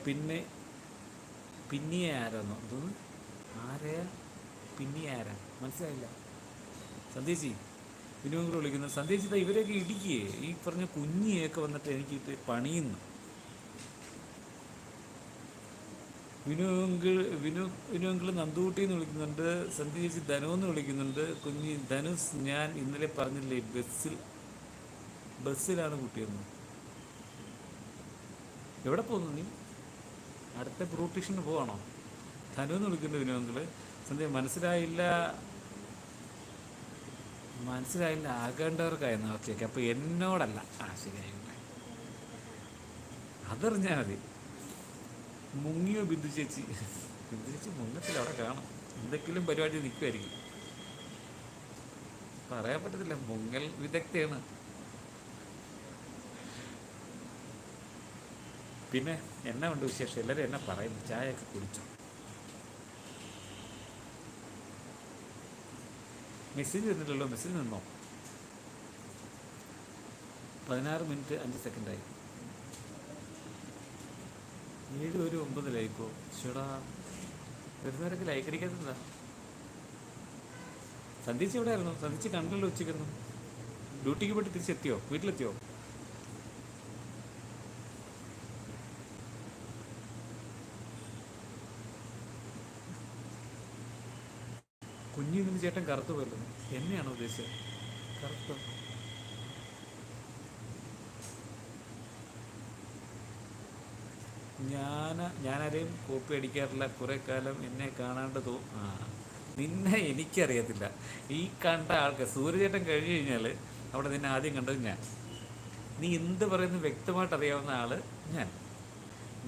പിന്നെ പിന്നെ ആരാന്നോ എന്തോന്ന് ആരെയാ പിന്നെ ആരാ മനസ്സിലായില്ല. സന്ധ്യേച്ചി വിനു അങ്കിൾ വിളിക്കുന്നത്. സന്ധ്യേച്ചി ഇവരെയൊക്കെ ഇടിക്കുകയെ ഈ പറഞ്ഞ കുഞ്ഞിയൊക്കെ വന്നിട്ട് എനിക്കിട്ട് പണിയുന്നു. വിനു അങ്കിൾ വിനു അങ്കിൾ നന്ദുകുട്ടി എന്ന് വിളിക്കുന്നുണ്ട്. സന്ധ്യേച്ചി ധനു എന്ന് വിളിക്കുന്നുണ്ട്. കുഞ്ഞി ധനുസ് ഞാൻ ഇന്നലെ പറഞ്ഞില്ലേ ബസ്സിലാണ് കുട്ടിയെന്ന്. എവിടെ പോകുന്നു നീ? അടുത്ത ബ്രൂട്ടീഷന് പോവാണോ? ധനു എന്ന് വിളിക്കുന്നുണ്ട് വിനു അങ്കിള്. സന്ധ്യ മനസ്സിലായില്ല ആകേണ്ടവർക്കായിരുന്നു. ഓക്കെ ഓക്കെ, അപ്പോൾ എന്നോടല്ല. ശരിയായില്ലേ, അതറിഞ്ഞാൽ മതി. മുങ്ങിയോ ബിന്ദു ചേച്ചി? ബിന്ദു ചേച്ചി മുങ്ങത്തിൽ അവിടെ കാണും, എന്തെങ്കിലും പരിപാടി നിൽക്കുമായിരിക്കും. പറയാൻ പറ്റത്തില്ല, മുങ്ങൽ വിദഗ്ധയാണ്. പിന്നെ എന്നാ ഉണ്ട് വിശേഷം? എല്ലാവരും എന്നാ പറയുന്നു? ചായയൊക്കെ കുടിച്ചോ? മെസ്സേജ് തന്നില്ലല്ലോ. മെസ്സേജ് നിന്നോ? 16 മിനിറ്റ് 5 സെക്കൻഡായി. 7 ലൈക്കോ? ചേടാ, വരുന്നവരൊക്കെ ലൈക്ക് അടിക്കാത്തതാ. സന്ധ്യച്ച് എവിടെ ആയിരുന്നു? സന്ധ്യച്ച് കണ്ടല്ലോ ഉച്ചയ്ക്കൊന്നും. ഡ്യൂട്ടിക്ക് പോയിട്ട് തിരിച്ചെത്തിയോ? വീട്ടിലെത്തിയോ? കുഞ്ഞിന്ന് ചേട്ടൻ കറുത്തു പോയല്ലോ. എന്നെയാണോ ഉദ്ദേശിച്ചത്? കറുത്ത ഞാനാരെയും കോപ്പി അടിക്കാറില്ല. കുറേ കാലം എന്നെ കാണാണ്ട് നിന്നെ എനിക്കറിയത്തില്ല. ഈ കണ്ട ആൾക്ക് സൂര്യചേട്ടൻ കഴിഞ്ഞു കഴിഞ്ഞാൽ അവിടെ നിന്നെ ആദ്യം കണ്ടത് ഞാൻ. നീ എന്ത് പറയുന്നത് വ്യക്തമായിട്ട് അറിയാവുന്ന ആള് ഞാൻ.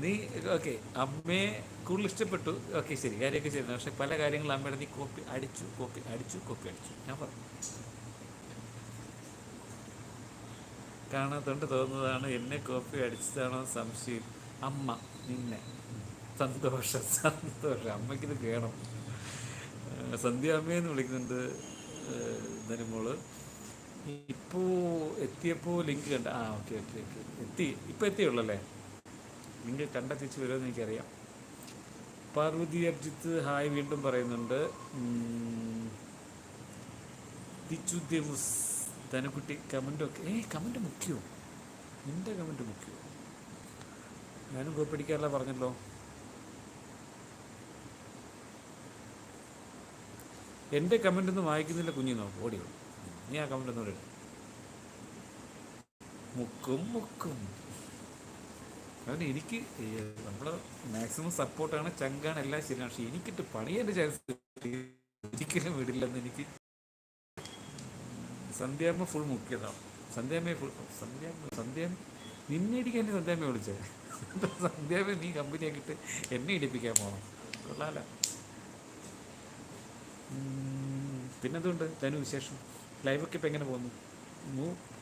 നീ ഓക്കെ, അമ്മയെ കൂടുതൽ ഇഷ്ടപ്പെട്ടു, ഓക്കെ ശരി, കാര്യമൊക്കെ ചെയ്യുന്നു. പക്ഷെ പല കാര്യങ്ങളും അമ്മയുടെ നീ കോപ്പി അടിച്ചു. ഞാൻ പറഞ്ഞു കാണാത്തോണ്ട് തോന്നുന്നതാണ്, എന്നെ കോപ്പി അടിച്ചതാണോ സംശയം. അമ്മ നിന്നെ സന്തോഷം. അമ്മയ്ക്കിത് വേണം. സന്ധ്യ അമ്മയെന്ന് വിളിക്കുന്നുണ്ട്. ധനുമോള് ഇപ്പോൾ എത്തിയപ്പോൾ ലിങ്ക് കണ്ട. ഓക്കെ ഇപ്പം എത്തിയുള്ളല്ലേ? ലിങ്ക് കണ്ട തിരിച്ച് വരുമെന്ന് എനിക്കറിയാം. പാർവതി അർജിത്ത് ഹായ് വീണ്ടും പറയുന്നുണ്ട്. ദിച്ചുദ്യമുസ് ധനുക്കുട്ടി കമൻറ്റൊക്കെ കമൻറ്റ് മുഖ്യമോ? നിൻ്റെ കമൻറ്റ് മുഖ്യമോ? ഞാനും കോപ്പിടിക്കാറില്ല പറഞ്ഞല്ലോ. എൻ്റെ കമൻ്റ് ഒന്നും വായിക്കുന്നില്ല കുഞ്ഞി, നോക്കും ഓടിയോ. നീ ആ കമൻ്റ് ഒന്നും ഇടും. മുക്കും അതിന് എനിക്ക് നമ്മൾ മാക്സിമം സപ്പോർട്ടാണ്, ചങ്കാണ്, എല്ലാം ശരിയാണ്. പക്ഷെ എനിക്കിട്ട് പണിയേണ്ട ചാൻസ് ഒരിക്കലും വിടില്ലെന്ന് എനിക്ക്. സന്ധ്യാമ്മ ഫുൾ മുക്കിയതാണ്. സന്ധ്യാമ്മ നിന്നെ ഇടിക്കാൻ സന്ധ്യാമ്മ വിളിച്ചേ. സന്ധ്യാമ്മ നീ കമ്പനിയാക്കിയിട്ട് എന്നെ ഇടിപ്പിക്കാൻ പോകണം. കൊള്ളാല. പിന്നെന്തുകൊണ്ട് ധനു വിശേഷം? ലൈവൊക്കെ ഇപ്പം എങ്ങനെ പോകുന്നു?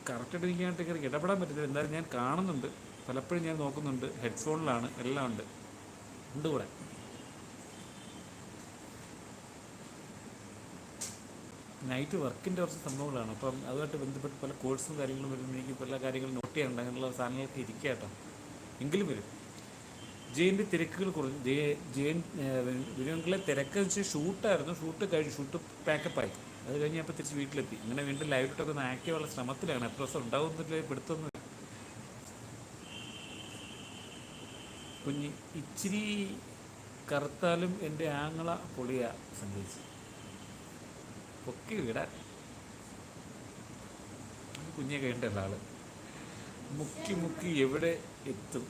കറക്റ്റായിട്ട് എനിക്കായിട്ട് ഇടപെടാൻ പറ്റത്തില്ല. എന്തായാലും ഞാൻ കാണുന്നുണ്ട്, പലപ്പോഴും ഞാൻ നോക്കുന്നുണ്ട്. ഹെഡ്ഫോണിലാണ്, എല്ലാം ഉണ്ട് കൂടെ. നൈറ്റ് വർക്കിൻ്റെ കുറച്ച് സംഭവങ്ങളാണ്. അപ്പം അതുമായിട്ട് ബന്ധപ്പെട്ട് പല കോഴ്സും കാര്യങ്ങളും വരുമ്പോൾ എനിക്ക് പല കാര്യങ്ങളും നോട്ട് ചെയ്യാനുണ്ട്. അങ്ങനെയുള്ള സാധനങ്ങളൊക്കെ ഇരിക്കുക കേട്ടോ. എങ്കിലും വരും. ജയൻ്റെ തിരക്കുകൾ കുറഞ്ഞു. ജയൻ വിനോദങ്ങളെ തിരക്ക് വെച്ച് ഷൂട്ടായിരുന്നു. ഷൂട്ട് പാക്കപ്പായി. അത് കഴിഞ്ഞ് അപ്പോൾ തിരിച്ച് വീട്ടിലെത്തി. ഇങ്ങനെ വീണ്ടും ലൈവിട്ടൊക്കെ ഒന്ന് ആക്റ്റീവുള്ള ശ്രമത്തിലാണ്. എത്ര ദിവസം ഉണ്ടാവുന്നില്ല പിടുത്തൊന്നും. കുഞ്ഞി ഇച്ചിരി കറുത്താലും എൻ്റെ ആങ്ങള പൊളിയാ സംഭവിച്ചു. പൊക്കി വിടാൻ കുഞ്ഞൊക്കെ ഉണ്ടല്ലോ ആള്. മുക്കി എവിടെ എത്തും?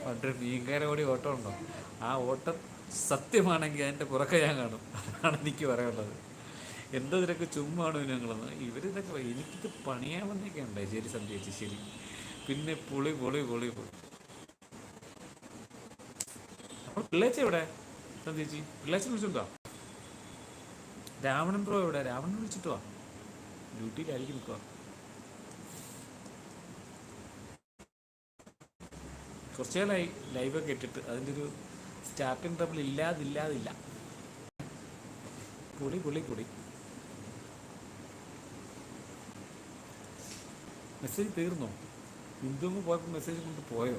പണ്ടൊരു മീൻകാരോടി ഓട്ടം ഉണ്ടോ? ആ ഓട്ടം സത്യമാണെങ്കിൽ അതിൻ്റെ പുറകെ ഞാൻ കാണും. അതാണ് എനിക്ക് പറയാനുള്ളത്. എന്താ ഇതിനൊക്കെ ചുമ്മാണ് ഞങ്ങളെന്ന്. ഇവരിതൊക്കെ എനിക്കിത് പണിയാമെന്നൊക്കെ ഉണ്ടായി. ശരി സന്ധ്യേച്ചി ശരി. പിന്നെ പൊളി അപ്പോൾ പിള്ളേച്ച എവിടെ? സന്ധ്യേച്ചി പിള്ളേച്ച വിളിച്ചിട്ടുണ്ടോ? രാവണൻ ബ്രോ എവിടെ? രാവണൻ വിളിച്ചിട്ടോ? ഡ്യൂട്ടിയിലായിരിക്കും നിൽക്കുക. കുറച്ച് കാലമായി ലൈവൊക്കെ ഇട്ടിട്ട് അതിൻ്റെ ഒരു സ്റ്റാർട്ടിങ് ട്രബിൾ ഇല്ലാതില്ല. പൊളി. മെസ്സേജ് തീർന്നോ? ബിന്ദുങ്ങ് പോയപ്പോൾ മെസ്സേജ് കൊണ്ട് പോയോ?